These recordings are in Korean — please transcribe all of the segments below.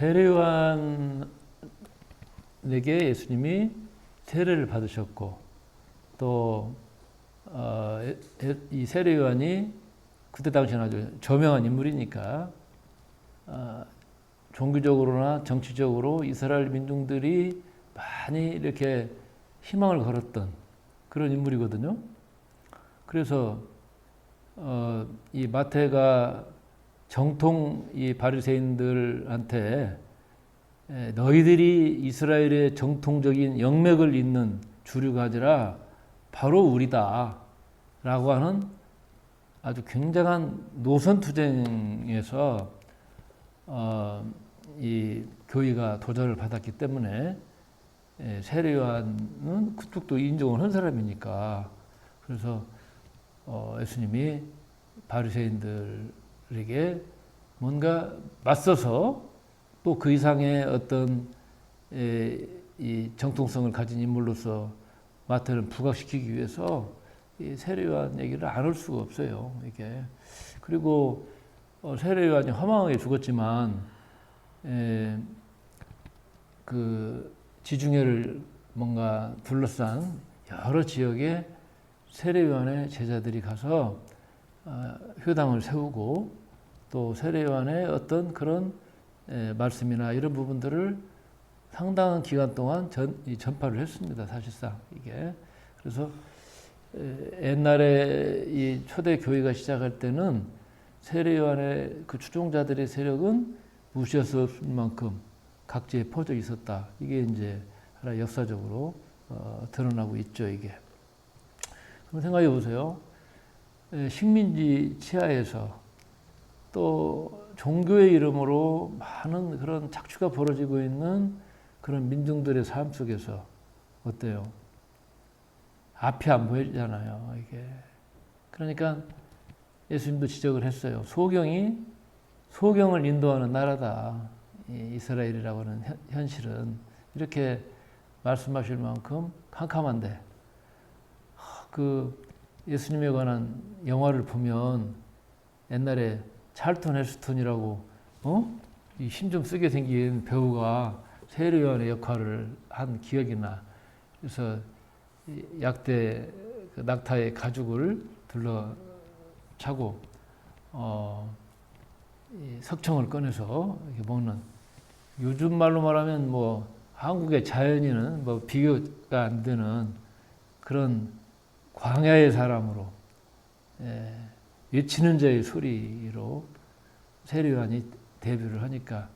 세례요한에게 예수님이 세례를 받으셨고 또 이 세례요한이 그때 당시는 아주 저명한 인물이니까 종교적으로나 정치적으로 이스라엘 민중들이 많이 이렇게 희망을 걸었던 그런 인물이거든요. 그래서 이 마태가 정통 이 바리새인들한테 너희들이 이스라엘의 정통적인 영맥을 잇는 주류가 아니라 바로 우리다 라고 하는 아주 굉장한 노선투쟁에서 이 교회가 도전을 받았기 때문에 세례요한은 그쪽도 인정을 한 사람이니까 그래서 예수님이 바리새인들에게 뭔가 맞서서 또 그 이상의 어떤 이 정통성을 가진 인물로서 마태를 부각시키기 위해서 이 세례요한 얘기를 안 할 수가 없어요. 이게 그리고 세례요한이 허망하게 죽었지만 그 지중해를 뭔가 둘러싼 여러 지역에 세례요한의 제자들이 가서 효당을 세우고 또 세례요한의 어떤 그런 말씀이나 이런 부분들을 상당한 기간 동안 전파를 했습니다. 사실상 이게 그래서 옛날에 이 초대 교회가 시작할 때는 세례요한의 그 추종자들의 세력은 무시할 수 없을 만큼 각지에 퍼져 있었다. 이게 이제 하나 역사적으로 드러나고 있죠. 이게. 그럼 생각해 보세요. 식민지 치하에서 또 종교의 이름으로 많은 그런 착취가 벌어지고 있는 그런 민중들의 삶 속에서 어때요? 앞이 안 보이잖아요. 이게. 그러니까 예수님도 지적을 했어요. 소경을 인도하는 나라다. 이스라엘이라고 하는 현실은 이렇게 말씀하실 만큼 캄캄한데 그 예수님에 관한 영화를 보면 옛날에 찰턴 헤스턴이라고 이 힘 좀 쓰게 생긴 배우가 세례요한의 역할을 한 기억이 나. 그래서 약대 그 낙타의 가죽을 둘러 차고 석청을 꺼내서 이렇게 먹는. 요즘 말로 말하면 뭐 한국의 자연인은 뭐 비교가 안 되는 그런 광야의 사람으로 외치는 자의 소리로 세례요한이 데뷔를 하니까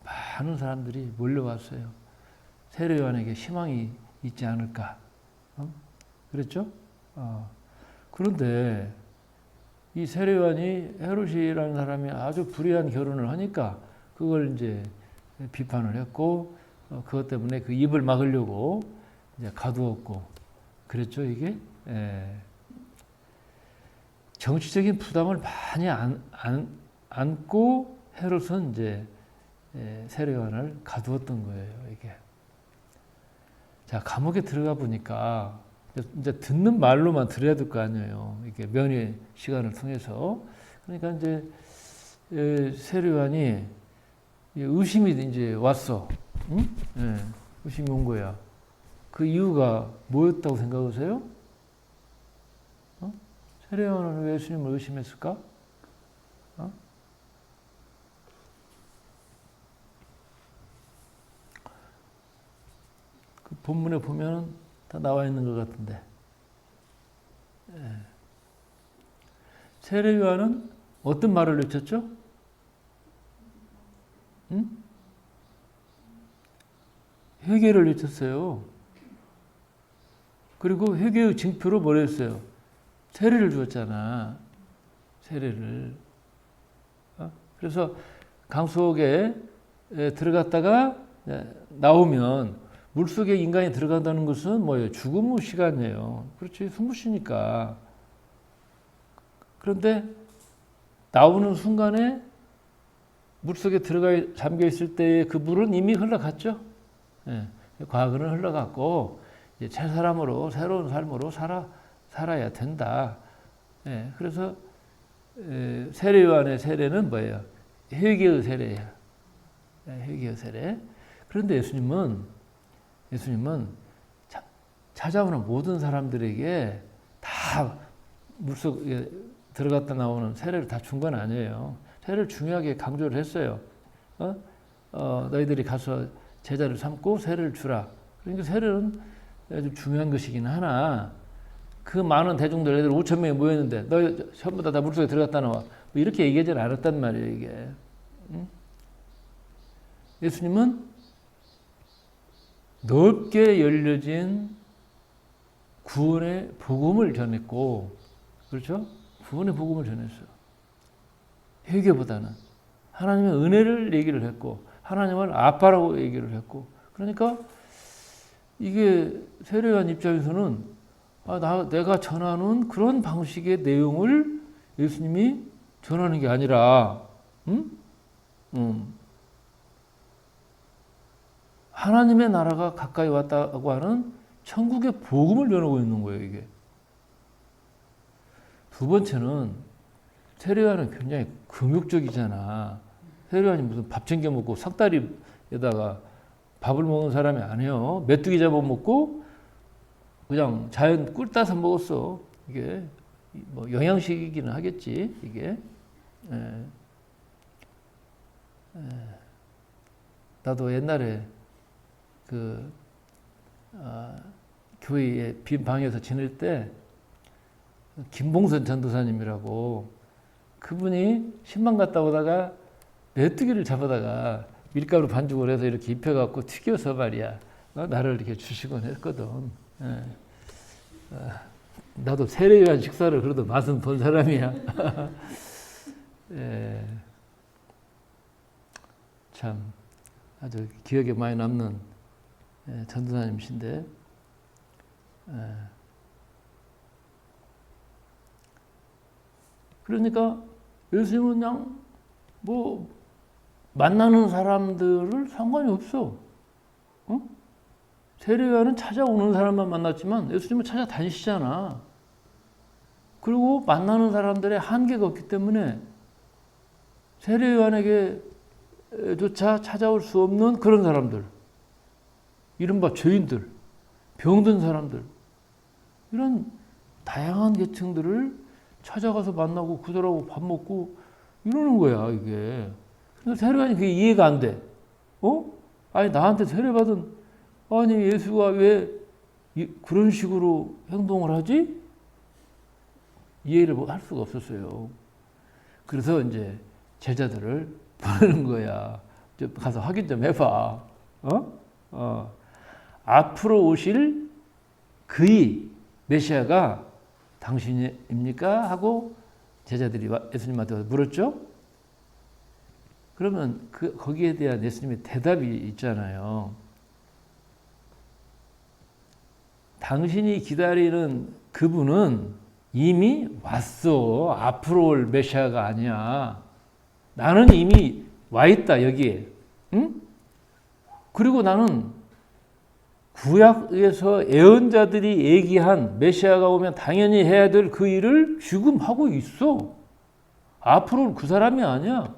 많은 사람들이 몰려왔어요. 세례요한에게 희망이 있지 않을까. 그랬죠? 그런데 이 세례요한이 헤롯이라는 사람이 아주 불의한 결혼을 하니까 그걸 이제 비판을 했고 그것 때문에 그 입을 막으려고 이제 가두었고 그랬죠 이게. 정치적인 부담을 많이 안고 헤롯은 이제 세례요한을 가두었던 거예요 이게. 자 감옥에 들어가 보니까 이제 듣는 말로만 들어야 될 거 아니에요. 이게 면회 시간을 통해서. 그러니까 이제 세례요한이 의심이 이제 왔어. 응? 의심이 온 거야. 그 이유가 뭐였다고 생각하세요? 세례요한은 왜 예수님을 의심했을까? 그 본문에 보면 다 나와 있는 것 같은데. 세례요한은 어떤 말을 외쳤죠? 응? 회개를 외쳤어요. 그리고 회개의 징표로 뭘 했어요? 세례를 주었잖아. 세례를. 그래서 강 속에 들어갔다가 나오면 물속에 인간이 들어간다는 것은 뭐예요? 죽음의 시간이에요. 그렇지. 숨을 쉬니까. 그런데 나오는 순간에 물속에 잠겨 있을 때의 그 물은 이미 흘러갔죠. 과거는 흘러갔고 이제 새 사람으로 새로운 삶으로 살아야 된다. 그래서 세례요한의 세례는 뭐예요? 회개의 세례야. 회개의 세례. 그런데 예수님은 찾아오는 모든 사람들에게 다 물속에 들어갔다 나오는 세례를 다 준 건 아니에요. 세례를 중요하게 강조를 했어요. 너희들이 가서 제자를 삼고 세례를 주라. 그러니까 세례는 아주 중요한 것이긴 하나 그 많은 대중들 애들 5천 명이 모였는데 너희 전부 다 물속에 들어갔다 나와. 뭐 이렇게 얘기하지 않았단 말이에요. 이게. 예수님은 넓게 열려진 구원의 복음을 전했고, 그렇죠? 구원의 복음을 전했어요. 회개보다는 하나님의 은혜를 얘기를 했고, 하나님을 아빠라고 얘기를 했고, 그러니까 이게 세례요한 입장에서는 내가 전하는 그런 방식의 내용을 예수님이 전하는 게 아니라, 하나님의 나라가 가까이 왔다고 하는 천국의 복음을 전하고 있는 거예요, 이게. 두 번째는 세례요한은 굉장히 금욕적이잖아. 세례요한이 무슨 밥 챙겨 먹고 삭다리에다가 밥을 먹는 사람이 아니에요. 메뚜기 잡아먹고 그냥 자연 꿀 따서 먹었어. 이게 뭐 영양식이기는 하겠지. 이게 나도 옛날에 교회에 빈 방에서 지낼 때 김봉선 전도사님이라고 그분이 신방 갔다 오다가 메뚜기를 잡아다가 밀가루 반죽을 해서 이렇게 입혀갖고 튀겨서 말이야 나를 이렇게 주시곤 했거든. 나도 세례요한 식사를 그래도 맛은 본 사람이야. 참 아주 기억에 많이 남는 전도사님이신데 그러니까 예수님은 그냥 뭐 만나는 사람들을 상관이 없어. 세례요한은 찾아오는 사람만 만났지만 예수님은 찾아다니시잖아. 그리고 만나는 사람들의 한계가 없기 때문에 세례요한에게조차 찾아올 수 없는 그런 사람들, 이른바 죄인들, 병든 사람들, 이런 다양한 계층들을 찾아가서 만나고 구절하고 밥 먹고 이러는 거야, 이게. 근데 세례요한이 그게 이해가 안 돼. 아니, 나한테 세례받은, 아니, 예수가 왜 그런 식으로 행동을 하지? 이해를 할 수가 없었어요. 그래서 이제 제자들을 보내는 거야. 가서 확인 좀 해봐. 앞으로 오실 그의 메시아가 당신입니까? 하고 제자들이 예수님한테 물었죠. 그러면 거기에 대한 예수님의 대답이 있잖아요. 당신이 기다리는 그분은 이미 왔어. 앞으로 올 메시아가 아니야. 나는 이미 와 있다, 여기에. 응? 그리고 나는 구약에서 예언자들이 얘기한 메시아가 오면 당연히 해야 될 그 일을 지금 하고 있어. 앞으로는 그 사람이 아니야.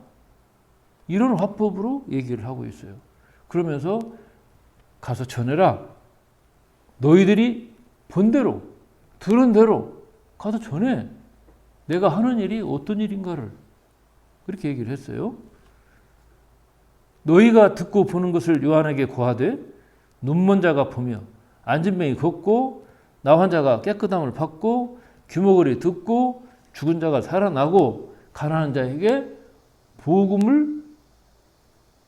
이런 화법으로 얘기를 하고 있어요. 그러면서 가서 전해라. 너희들이 본 대로, 들은 대로 가서 전해. 내가 하는 일이 어떤 일인가를. 그렇게 얘기를 했어요. 너희가 듣고 보는 것을 요한에게 고하되 눈먼 자가 보며 앉은 병이 걷고 나 환자가 깨끗함을 받고 귀머거리 듣고 죽은 자가 살아나고 가난한 자에게 복음을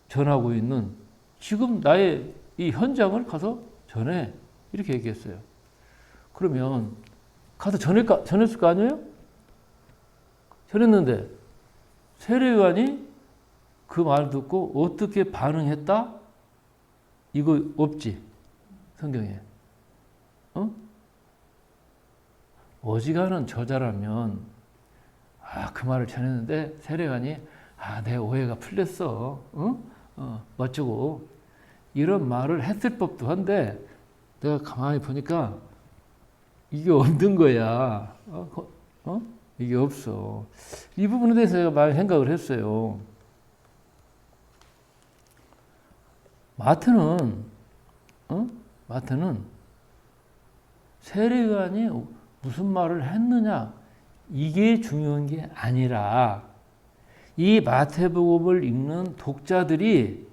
전하고 있는 지금 나의 이 현장을 가서 전해. 이렇게 얘기했어요. 그러면 가서 전했을 거 아니에요? 전했는데 세례요한이 그 말 듣고 어떻게 반응했다? 이거 없지, 성경에. 어지간한 저자라면 그 말을 전했는데 세례요한이 내 오해가 풀렸어. 멋지고 이런 말을 했을 법도 한데 내가 가만히 보니까 이게 없는 거야. 이게 없어. 이 부분에 대해서 제가 많이 생각을 했어요. 마태는 마태는 세례요한이 무슨 말을 했느냐 이게 중요한 게 아니라 이 마태복음을 읽는 독자들이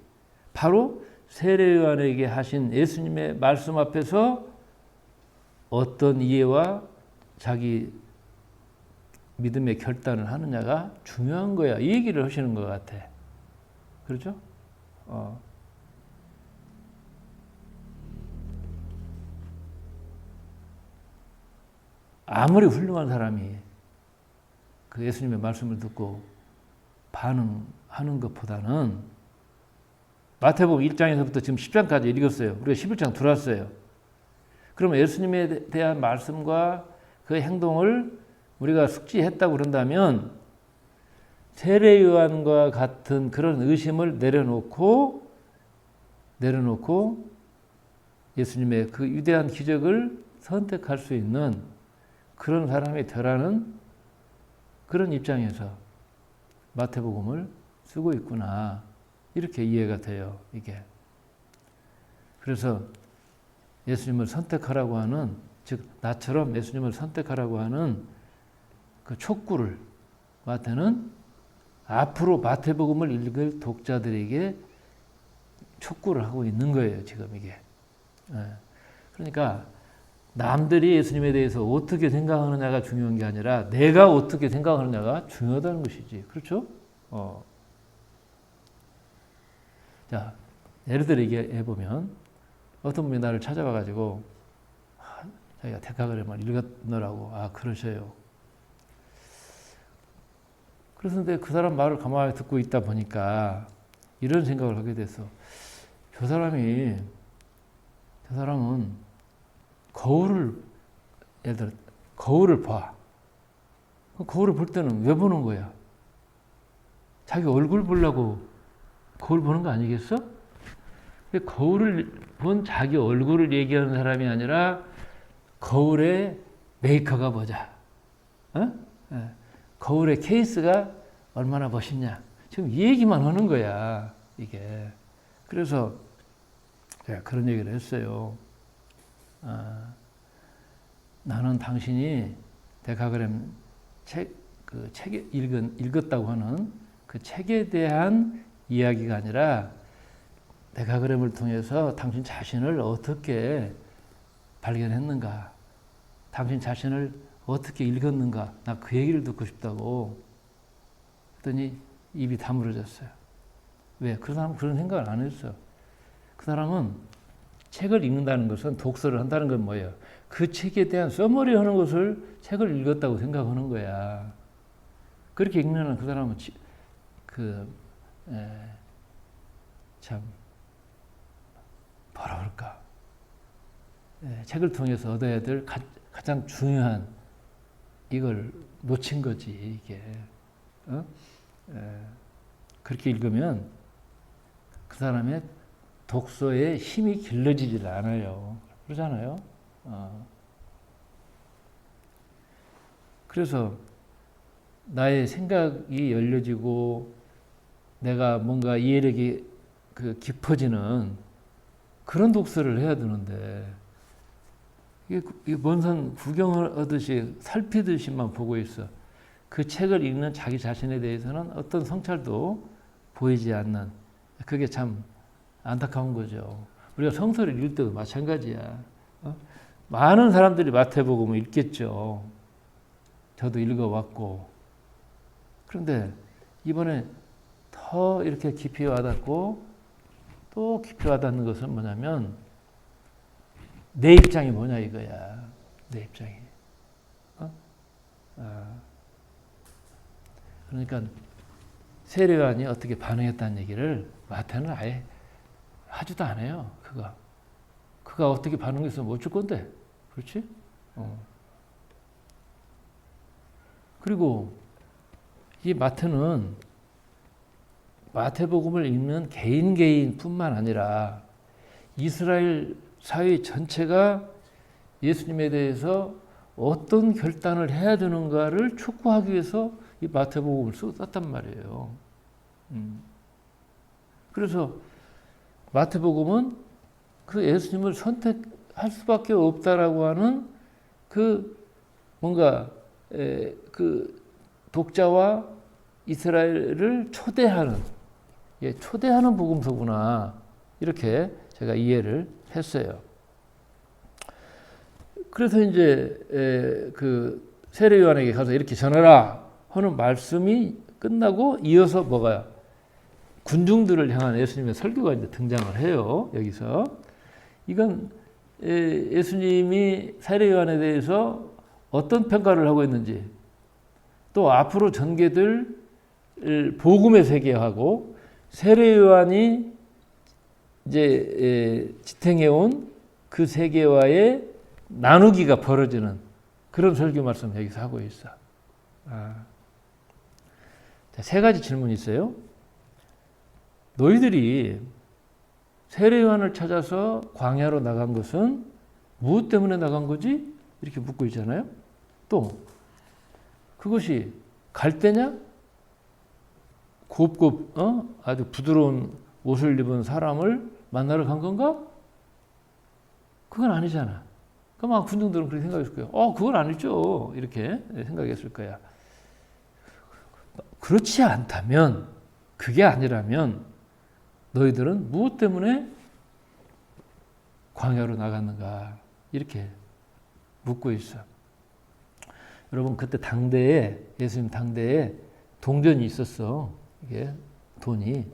바로 세례요한에게 하신 예수님의 말씀 앞에서 어떤 이해와 자기 믿음의 결단을 하느냐가 중요한 거야. 이 얘기를 하시는 것 같아. 그렇죠? 아무리 훌륭한 사람이 그 예수님의 말씀을 듣고 반응하는 것보다는 마태복음 1장에서부터 지금 10장까지 읽었어요. 우리가 11장 들어왔어요. 그러면 예수님에 대한 말씀과 그 행동을 우리가 숙지했다고 그런다면 세례요한과 같은 그런 의심을 내려놓고 예수님의 그 위대한 기적을 선택할 수 있는 그런 사람이 되라는 그런 입장에서 마태복음을 쓰고 있구나. 이렇게 이해가 돼요. 이게. 그래서 예수님을 선택하라고 하는, 즉 나처럼 예수님을 선택하라고 하는 그 촉구를 마태는 앞으로 마태복음을 읽을 독자들에게 촉구를 하고 있는 거예요. 지금 이게. 그러니까 남들이 예수님에 대해서 어떻게 생각하느냐가 중요한 게 아니라 내가 어떻게 생각하느냐가 중요하다는 것이지. 그렇죠? 자, 예를 들어 얘기해보면 어떤 분이 나를 찾아와가지고 자기가 데카그램을 읽었느라고 그러셔요. 그런데 그 사람 말을 가만히 듣고 있다 보니까 이런 생각을 하게 됐어. 저 사람은 예를 들어 거울을 봐. 거울을 볼 때는 왜 보는 거야? 자기 얼굴 보려고 거울 보는 거 아니겠어? 거울을 본 자기 얼굴을 얘기하는 사람이 아니라 거울의 메이커가 뭐자. 거울의 케이스가 얼마나 멋있냐. 지금 이 얘기만 하는 거야. 이게. 그래서 제가 그런 얘기를 했어요. 나는 당신이 데카그램 책에 읽었다고 하는 그 책에 대한 이야기가 아니라 데카그램을 통해서 당신 자신을 어떻게 발견했는가, 당신 자신을 어떻게 읽었는가, 나 그 얘기를 듣고 싶다고 했더니 입이 다물어졌어요. 왜? 그 사람은 그런 생각을 안 했어. 그 사람은 책을 읽는다는 것은, 독서를 한다는 건 뭐예요? 그 책에 대한 서머리 하는 것을 책을 읽었다고 생각하는 거야. 그렇게 읽는 그 사람은 참 뭐라 그럴까? 책을 통해서 얻어야 될 가장 중요한 이걸 놓친 거지, 이게. 그렇게 읽으면 그 사람의 독서의 힘이 길러지질 않아요. 그러잖아요. 그래서 나의 생각이 열려지고 내가 뭔가 이해력이 깊어지는 그런 독서를 해야 되는데 이게 먼 산 구경하듯이 살피듯이만 보고 있어. 그 책을 읽는 자기 자신에 대해서는 어떤 성찰도 보이지 않는, 그게 참 안타까운 거죠. 우리가 성서를 읽을 때도 마찬가지야. 많은 사람들이 마태복음을 읽겠죠. 저도 읽어왔고. 그런데 이번에 더 이렇게 깊이 와닿고 또 깊이 와닿는 것은 뭐냐면 내 입장이 뭐냐 이거야. 내 입장이. 그러니까 세례요한이 어떻게 반응했다는 얘기를 마태는 아예 하지도 않아요. 그가 어떻게 반응했으면 어쩔 건데. 그렇지? 그리고 이 마태는 마태복음을 읽는 개인뿐만 아니라 이스라엘 사회 전체가 예수님에 대해서 어떤 결단을 해야 되는가를 촉구하기 위해서 이 마태복음을 썼단 말이에요. 그래서 마태복음은 그 예수님을 선택할 수밖에 없다라고 하는 그 뭔가 그 독자와 이스라엘을 초대하는 초대하는 복음서구나 이렇게 제가 이해를 했어요. 그래서 이제 그 세례 요한에게 가서 이렇게 전하라 하는 말씀이 끝나고 이어서 뭐가 군중들을 향한 예수님의 설교가 이제 등장을 해요. 여기서 이건 예수님이 세례 요한에 대해서 어떤 평가를 하고 있는지 또 앞으로 전개될 복음의 세계하고 세례 요한이 이제 지탱해온 그 세계와의 나누기가 벌어지는 그런 설교 말씀 여기서 하고 있어. 자, 세 가지 질문이 있어요. 너희들이 세례 요한을 찾아서 광야로 나간 것은 무엇 때문에 나간 거지? 이렇게 묻고 있잖아요. 또 그것이 갈대냐? 곱곱 아주 부드러운 옷을 입은 사람을 만나러 간 건가? 그건 아니잖아. 그럼 군중들은 그렇게 생각했을 거예요. 그건 아니죠. 이렇게 생각했을 거야. 그렇지 않다면, 그게 아니라면 너희들은 무엇 때문에 광야로 나갔는가? 이렇게 묻고 있어. 여러분 그때 당대에 예수님 당대에 동전이 있었어. 이게 돈이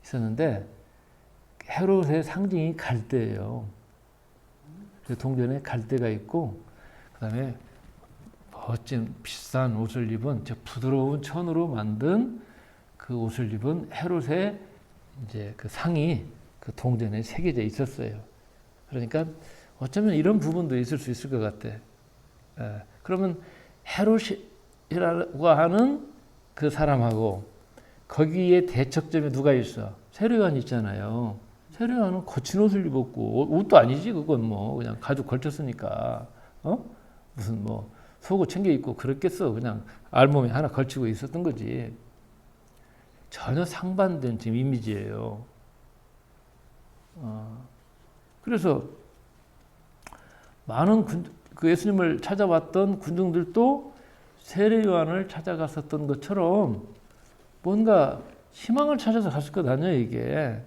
있었는데 헤롯의 상징이 갈대예요. 그 동전에 갈대가 있고 그다음에 멋진 비싼 옷을 입은 저 부드러운 천으로 만든 그 옷을 입은 헤롯의 이제 그 상이 그 동전에 새겨져 있었어요. 그러니까 어쩌면 이런 부분도 있을 수 있을 것 같아. 그러면 헤롯이라고 하는 그 사람하고 거기에 대척점에 누가 있어? 세례 요한 있잖아요. 세례 요한은 거친 옷을 입었고 옷도 아니지 그건 뭐 그냥 가죽 걸쳤으니까 무슨 뭐 속옷 챙겨 입고 그랬겠어. 그냥 알몸에 하나 걸치고 있었던 거지. 전혀 상반된 지금 이미지예요. 그래서 많은 그 예수님을 찾아왔던 군중들도 세례 요한을 찾아갔었던 것처럼 뭔가 희망을 찾아서 갔을 것 아니에요 이게.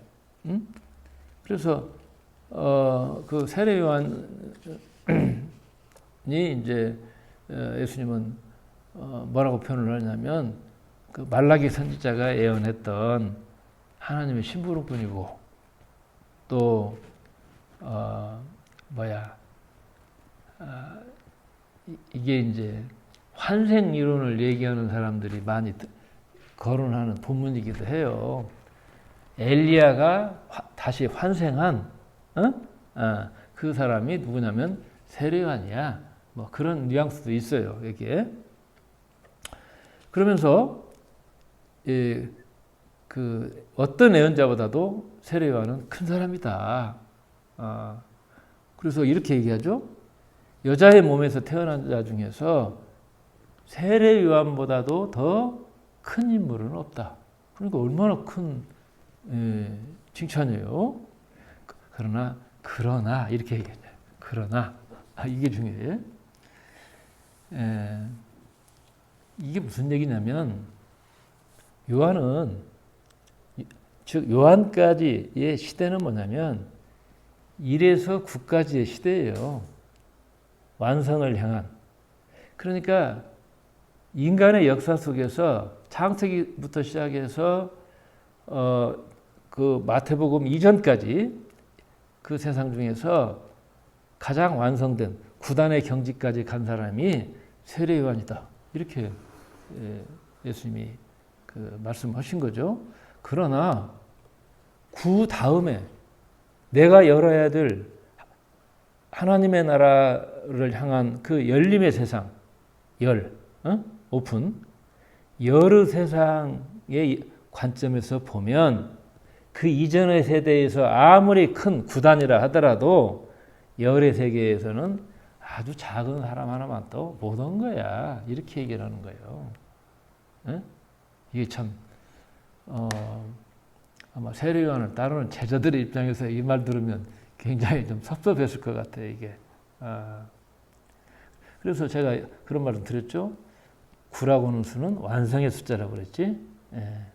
응? 그래서 그 세례 요한이 이제 예수님은 뭐라고 표현을 하냐면 그 말라기 선지자가 예언했던 하나님의 심부름꾼이고 또 이게 이제 환생 이론을 얘기하는 사람들이 많이 거론하는 본문이기도 해요. 엘리야가 다시 환생한 그 사람이 누구냐면 세례 요한이야. 뭐 그런 뉘앙스도 있어요. 여기에. 그러면서 그 어떤 예언자보다도 세례 요한은 큰 사람이다. 그래서 이렇게 얘기하죠. 여자의 몸에서 태어난 자 중에서 세례 요한보다도 더 큰 인물은 없다. 그러니까 얼마나 큰 칭찬이에요. 그러나 이렇게 얘기해요. 그러나 이게 중요해요. 이게 무슨 얘기냐면 요한은 즉 요한까지의 시대는 뭐냐면 1에서 9까지의 시대예요. 완성을 향한. 그러니까 인간의 역사 속에서 창세기부터 시작해서 그 마태복음 이전까지 그 세상 중에서 가장 완성된 구단의 경지까지 간 사람이 세례 요한이다. 이렇게 예수님이 그 말씀하신 거죠. 그러나 그 다음에 내가 열어야 될 하나님의 나라를 향한 그 열림의 세상, 오픈, 열의 세상의 관점에서 보면 그 이전의 세대에서 아무리 큰 구단이라 하더라도 열의 세계에서는 아주 작은 사람 하나만 또 못 온 거야. 이렇게 얘기를 하는 거예요. 이게 참 아마 세례요한을 따르는 제자들의 입장에서 이 말 들으면 굉장히 좀 섭섭했을 것 같아요, 이게. 그래서 제가 그런 말을 드렸죠. 9라고 하는 수는 완성의 숫자라고 그랬지. 예.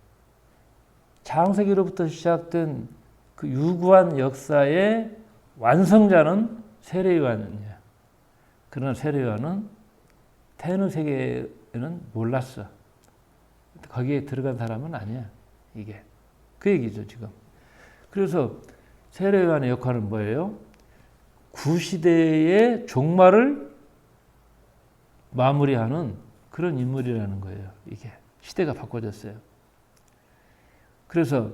창세기로부터 시작된 그 유구한 역사의 완성자는 세례요한이야. 그러나 세례요한은 태어난 세계에는 몰랐어. 거기에 들어간 사람은 아니야. 이게. 그 얘기죠, 지금. 그래서 세례요한의 역할은 뭐예요? 구시대의 종말을 마무리하는 그런 인물이라는 거예요. 이게. 시대가 바꿔졌어요. 그래서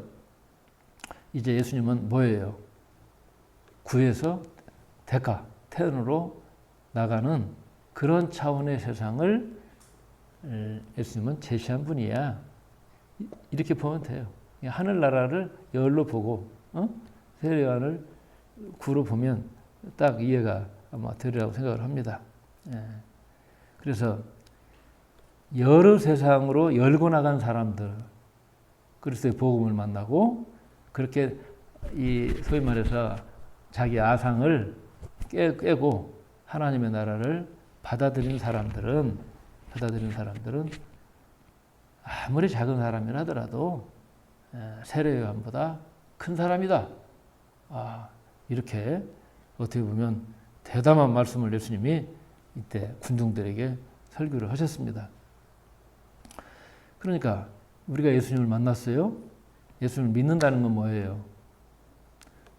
이제 예수님은 뭐예요? 구에서 대가, 태안으로 나가는 그런 차원의 세상을 예수님은 제시한 분이야. 이렇게 보면 돼요. 하늘나라를 열로 보고 세례요한을 구로 보면 딱 이해가 아마 되리라고 생각을 합니다. 예. 그래서 여러 세상으로 열고 나간 사람들, 그리스도의 복음을 만나고 그렇게 이 소위 말해서 자기 아상을 깨고 하나님의 나라를 받아들인 사람들은 아무리 작은 사람이라 하더라도 세례요한보다 큰 사람이다. 이렇게 어떻게 보면 대담한 말씀을 예수님이 이때 군중들에게 설교를 하셨습니다. 그러니까 우리가 예수님을 만났어요. 예수님을 믿는다는 건 뭐예요?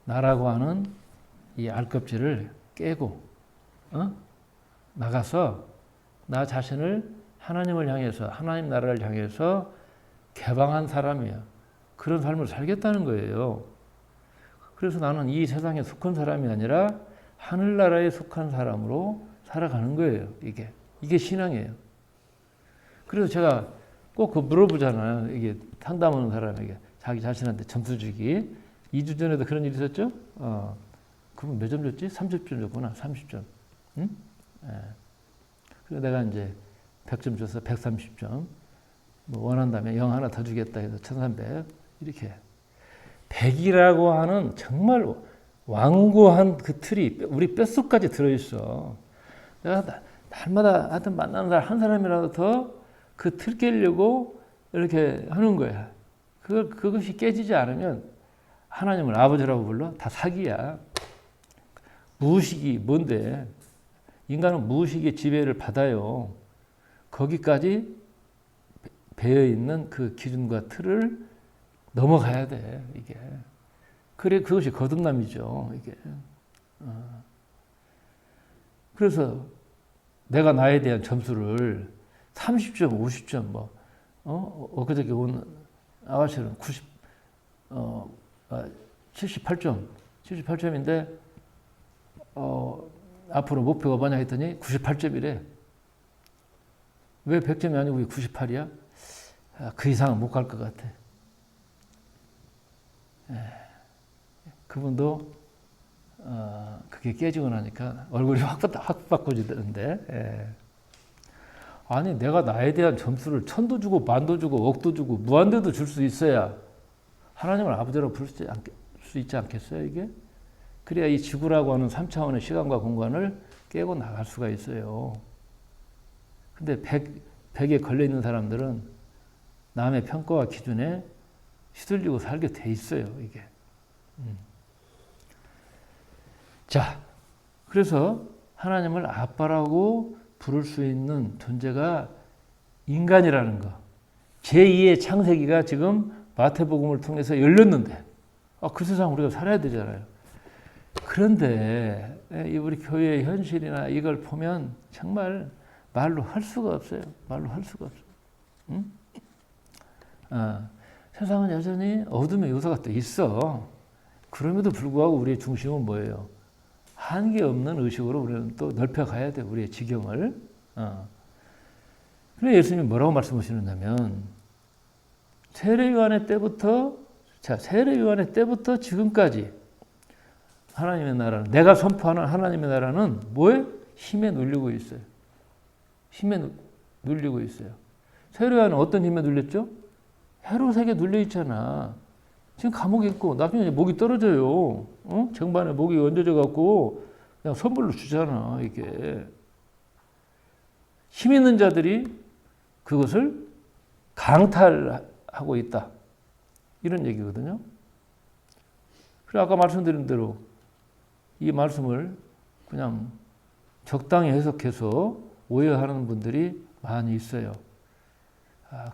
나라고 하는 이 알껍질을 깨고 나가서 나 자신을 하나님을 향해서 하나님 나라를 향해서 개방한 사람이야. 그런 삶을 살겠다는 거예요. 그래서 나는 이 세상에 속한 사람이 아니라 하늘나라에 속한 사람으로 살아가는 거예요. 이게 신앙이에요. 그래서 제가 꼭 물어보잖아요. 이게 상담하는 사람에게 자기 자신한테 점수 주기. 2주 전에도 그런 일이 있었죠? 그럼 몇 점 줬지? 30점 줬구나. 30점. 응? 그래서 내가 이제 100점 줘서 130점. 뭐 원한다면 0 하나 더 주겠다 해서 1300. 이렇게. 100이라고 하는 정말 완고한 그 틀이 우리 뼛속까지 들어있어. 내가 날마다 하여튼 만나는 사람 한 사람이라도 더 그 틀 깨려고 이렇게 하는 거야. 그것이 깨지지 않으면 하나님을 아버지라고 불러? 다 사기야. 무의식이 뭔데? 인간은 무의식의 지배를 받아요. 거기까지 배어있는 그 기준과 틀을 넘어가야 돼, 이게. 그래, 그것이 거듭남이죠, 이게. 그래서 내가 나에 대한 점수를 30점, 50점, 엊그저께 온 아가씨는 78점인데, 앞으로 목표가 뭐냐 했더니 98점이래. 왜 100점이 아니고 왜 98이야? 그 이상은 못 갈 것 같아. 그분도 그게 깨지고 나니까 얼굴이 확 바꿔지던데. 아니 내가 나에 대한 점수를 1000도 주고 만도 주고 억도 주고 무한대도 줄 수 있어야 하나님을 아버지라고 부를 수 있지 않겠어요, 이게? 그래야 이 지구라고 하는 3차원의 시간과 공간을 깨고 나갈 수가 있어요. 근데 100에 걸려있는 사람들은 남의 평가와 기준에 휘둘리고 살게 돼 있어요, 이게. 자, 그래서 하나님을 아빠라고 부를 수 있는 존재가 인간이라는 거. 제2의 창세기가 지금 마태복음을 통해서 열렸는데, 그 세상 우리가 살아야 되잖아요. 그런데 우리 교회의 현실이나 이걸 보면 정말 말로 할 수가 없어요. 말로 할 수가 없어요. 응? 세상은 여전히 어둠의 요소가 또 있어. 그럼에도 불구하고 우리의 중심은 뭐예요? 한계 없는 의식으로 우리는 또 넓혀가야 돼, 우리의 지경을. 그래 예수님이 뭐라고 말씀하시느냐면 세례요한의 때부터 지금까지 하나님의 나라는, 내가 선포하는 하나님의 나라는 뭐에? 힘에 눌리고 있어요. 힘에 눌리고 있어요. 세례요한은 어떤 힘에 눌렸죠? 헤롯에게 눌려 있잖아. 지금 감옥에 있고 나중에 목이 떨어져요. 쟁반에 목이 얹어져 갖고 그냥 선물로 주잖아. 이게 힘 있는 자들이 그것을 강탈하고 있다. 이런 얘기거든요. 그리고 아까 말씀드린 대로 이 말씀을 그냥 적당히 해석해서 오해하는 분들이 많이 있어요.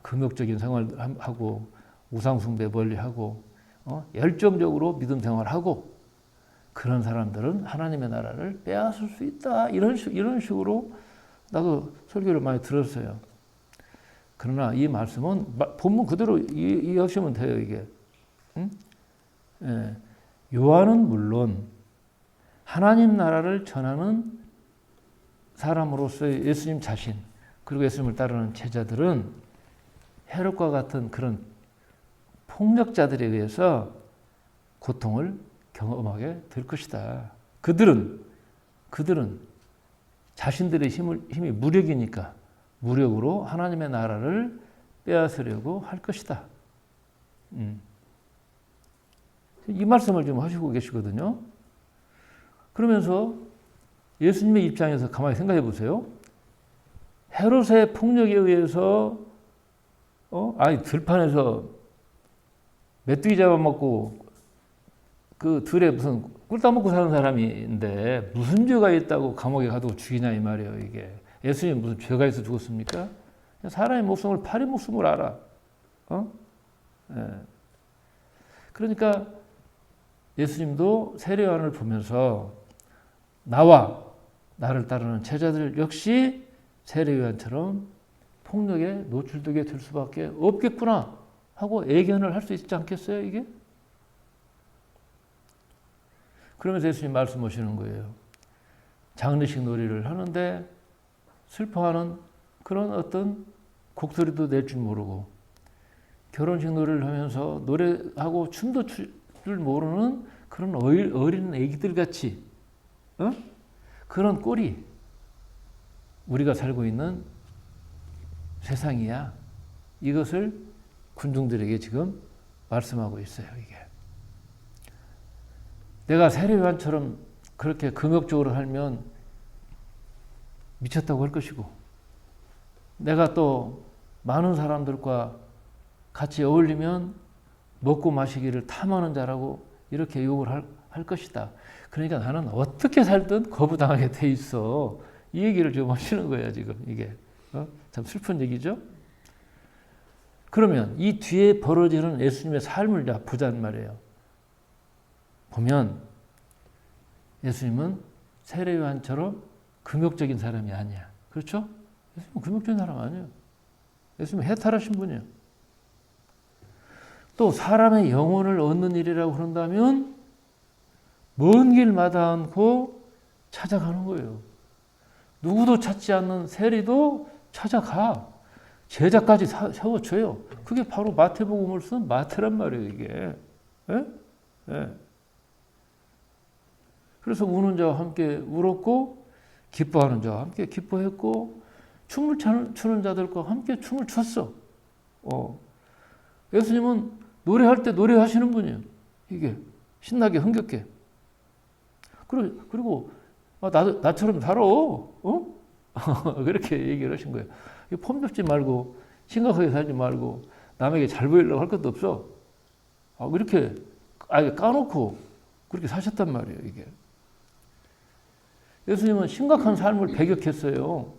금욕적인 생활하고 우상숭배 멀리하고 열정적으로 믿음 생활하고 그런 사람들은 하나님의 나라를 빼앗을 수 있다. 이런 식으로 나도 설교를 많이 들었어요. 그러나 이 말씀은 본문 그대로 이해하시면 돼요. 이게 예. 요한은 물론 하나님 나라를 전하는 사람으로서의 예수님 자신 그리고 예수님을 따르는 제자들은 헤롯과 같은 그런 폭력자들에 의해서 고통을 경험하게 될 것이다. 그들은 자신들의 힘이 무력이니까 무력으로 하나님의 나라를 빼앗으려고 할 것이다. 이 말씀을 지금 하시고 계시거든요. 그러면서 예수님의 입장에서 가만히 생각해 보세요. 헤롯의 폭력에 의해서 들판에서 메뚜기 잡아먹고 그 들에 무슨 꿀 따먹고 사는 사람인데 무슨 죄가 있다고 감옥에 가두고 죽이냐 이 말이에요. 이게 예수님 무슨 죄가 있어 죽었습니까? 사람의 목숨을 파리 목숨을 알아. 예. 그러니까 예수님도 세례요한을 보면서 나와 나를 따르는 제자들 역시 세례요한처럼 폭력에 노출되게 될 수밖에 없겠구나 하고 예견을 할 수 있지 않겠어요, 이게? 그러면서 예수님 말씀하시는 거예요. 장례식 놀이를 하는데 슬퍼하는 그런 어떤 곡소리도 낼 줄 모르고 결혼식 놀이를 하면서 노래하고 춤도 출 줄 모르는 그런 어린 애기들 같이 그런 꼴이 우리가 살고 있는 세상이야. 이것을 군중들에게 지금 말씀하고 있어요. 이게 내가 세례요한처럼 그렇게 금욕적으로 살면 미쳤다고 할 것이고 내가 또 많은 사람들과 같이 어울리면 먹고 마시기를 탐하는 자라고 이렇게 욕을 할 것이다. 그러니까 나는 어떻게 살든 거부당하게 돼 있어. 이 얘기를 지금 하시는 거야 지금 이게. 참 슬픈 얘기죠. 그러면 이 뒤에 벌어지는 예수님의 삶을 보자는 말이에요. 보면 예수님은 세례요한처럼 금욕적인 사람이 아니야. 그렇죠? 예수님은 금욕적인 사람 아니에요. 예수님은 해탈하신 분이에요. 또 사람의 영혼을 얻는 일이라고 그런다면 먼 길 마다 않고 찾아가는 거예요. 누구도 찾지 않는 세리도 찾아가. 제자까지 세워줘요. 그게 바로 마태복음을 쓴 마태란 말이에요, 이게. 예? 예. 그래서 우는 자와 함께 울었고, 기뻐하는 자와 함께 기뻐했고, 춤을 추는 자들과 함께 춤을 췄어. 예수님은 노래할 때 노래하시는 분이에요. 이게 신나게 흥겹게. 그리고 나처럼 살아. 그렇게 얘기를 하신 거예요. 폼 잡지 말고 심각하게 살지 말고 남에게 잘 보이려고 할 것도 없어. 이렇게 아예 까놓고 그렇게 사셨단 말이에요. 이게 예수님은 심각한 삶을 배격했어요.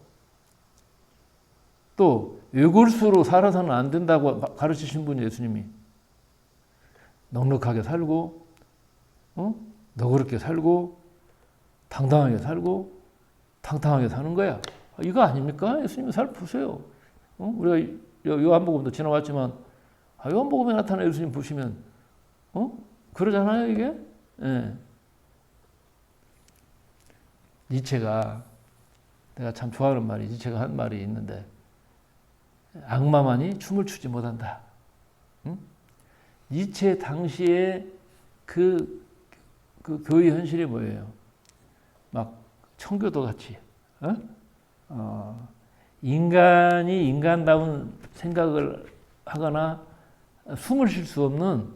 또 외골수로 살아서는 안 된다고 가르치신 분이 예수님이. 넉넉하게 살고 너그럽게 살고 당당하게 살고 탕탕하게 사는 거야. 이거 아닙니까? 예수님의 삶 보세요. 우리가 요한복음도 지나왔지만 요한복음에 나타난 예수님 보시면 그러잖아요, 이게. 예. 니체가 내가 참 좋아하는 말이 니체가 한 말이 있는데 악마만이 춤을 추지 못한다. 니체 당시에 그 교회 현실이 뭐예요? 막 청교도 같이 인간이 인간다운 생각을 하거나 숨을 쉴 수 없는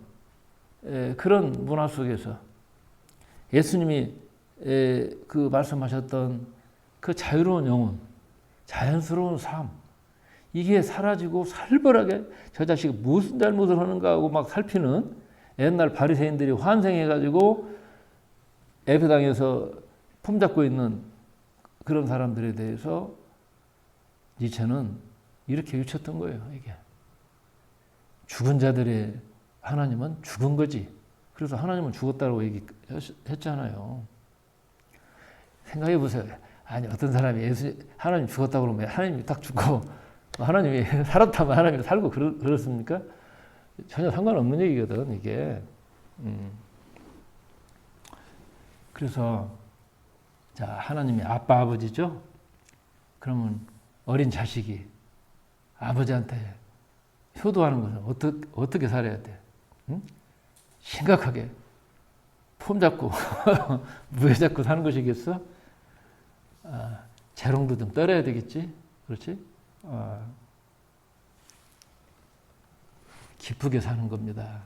그런 문화 속에서 예수님이 그 말씀하셨던 그 자유로운 영혼, 자연스러운 삶, 이게 사라지고 살벌하게 저 자식이 무슨 잘못을 하는가 하고 막 살피는 옛날 바리새인들이 환생해가지고 예배당에서 품잡고 있는 그런 사람들에 대해서 니체는 이렇게 유쳤던 거예요. 이게 죽은 자들의 하나님은 죽은 거지. 그래서 하나님은 죽었다고 얘기했잖아요. 생각해 보세요. 아니 어떤 사람이 하나님 죽었다고 그러면 하나님이 딱 죽고 하나님이 살았다면 하나님이 살고 그렇습니까? 전혀 상관없는 얘기거든 이게. 그래서 자 하나님이 아빠 아버지죠. 그러면 어린 자식이 아버지한테 효도하는 것은 어떻게 살아야 돼? 응? 심각하게 폼 잡고 무에 잡고 사는 것이겠어? 재롱도 좀 떨어야 되겠지? 그렇지? 기쁘게 사는 겁니다.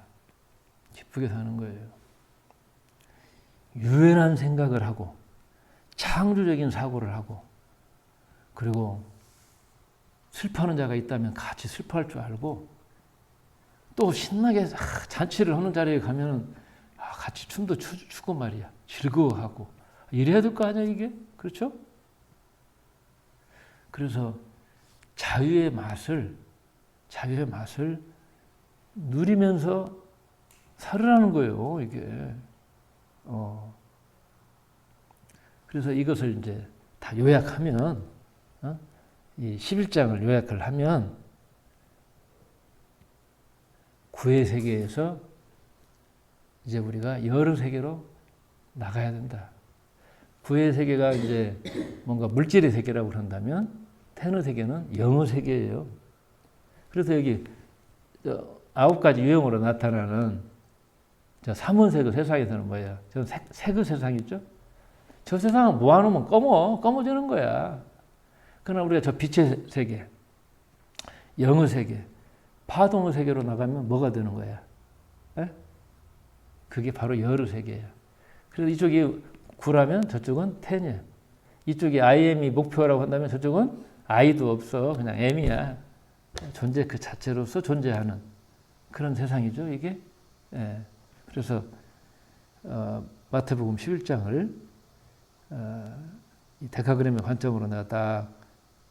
기쁘게 사는 거예요. 유연한 생각을 하고 창조적인 사고를 하고 그리고 슬퍼하는 자가 있다면 같이 슬퍼할 줄 알고 또 신나게 잔치를 하는 자리에 가면 같이 춤도 추고 말이야. 즐거워하고 이래야 될 거 아니야 이게? 그렇죠? 그래서 자유의 맛을 누리면서 살으라는 거예요 이게. 그래서 이것을 이제 다 요약하면 이 11장을 요약을 하면 구의 세계에서 이제 우리가 여러 세계로 나가야 된다. 구의 세계가 이제 뭔가 물질의 세계라고 그런다면 태너 세계는 영어 세계예요. 그래서 여기 9가지 유형으로 나타나는 저 삼원세계 세상에서는 뭐예요? 저 세계 세상이죠. 저 세상은 모아놓으면 검어지는 거야. 그러나 우리가 저 빛의 세계, 영의 세계, 파동의 세계로 나가면 뭐가 되는 거야? 에? 그게 바로 여의 세계예요. 그래서 이쪽이 구라면 저쪽은 텐이야. 이쪽이 IM이 목표라고 한다면 저쪽은 I도 없어. 그냥 M이야. 존재 그 자체로서 존재하는 그런 세상이죠, 이게. 예. 그래서 마태복음 11장을 이 데카그램의 관점으로 내가 딱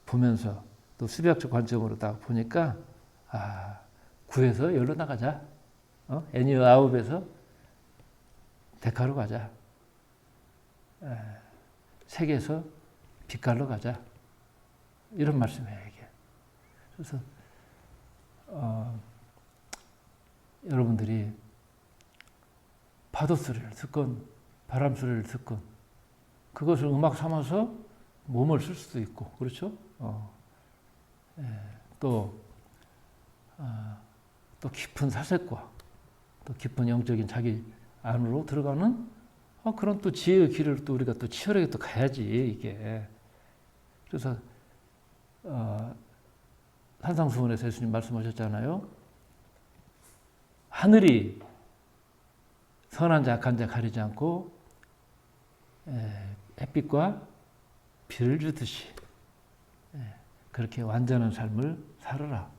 보면서 또 수비학적 관점으로 딱 보니까 9에서 10로 나가자. 애니어 아홉에서 데카로 가자. 세계에서 빛깔로 가자. 이런 말씀이에요, 이게. 그래서 여러분들이 파도 소리를 듣건 바람 소리를 듣건 그것을 음악 삼아서 몸을 쓸 수도 있고 그렇죠? 또 깊은 사색과 또 깊은 영적인 자기 안으로 들어가는 그런 또 지혜의 길을 또 우리가 또 치열하게 또 가야지 이게. 그래서 산상수훈에서 예수님 말씀하셨잖아요. 하늘이 선한 자 악한 자 가리지 않고 햇빛과 비를 주듯이 그렇게 완전한 삶을 살아라.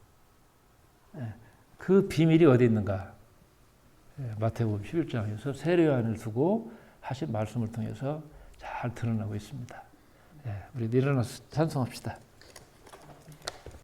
그 비밀이 어디 있는가? 마태복음 11장에서 세례요한을 두고 하신 말씀을 통해서 잘 드러나고 있습니다. 우리 일어나서 찬송합시다.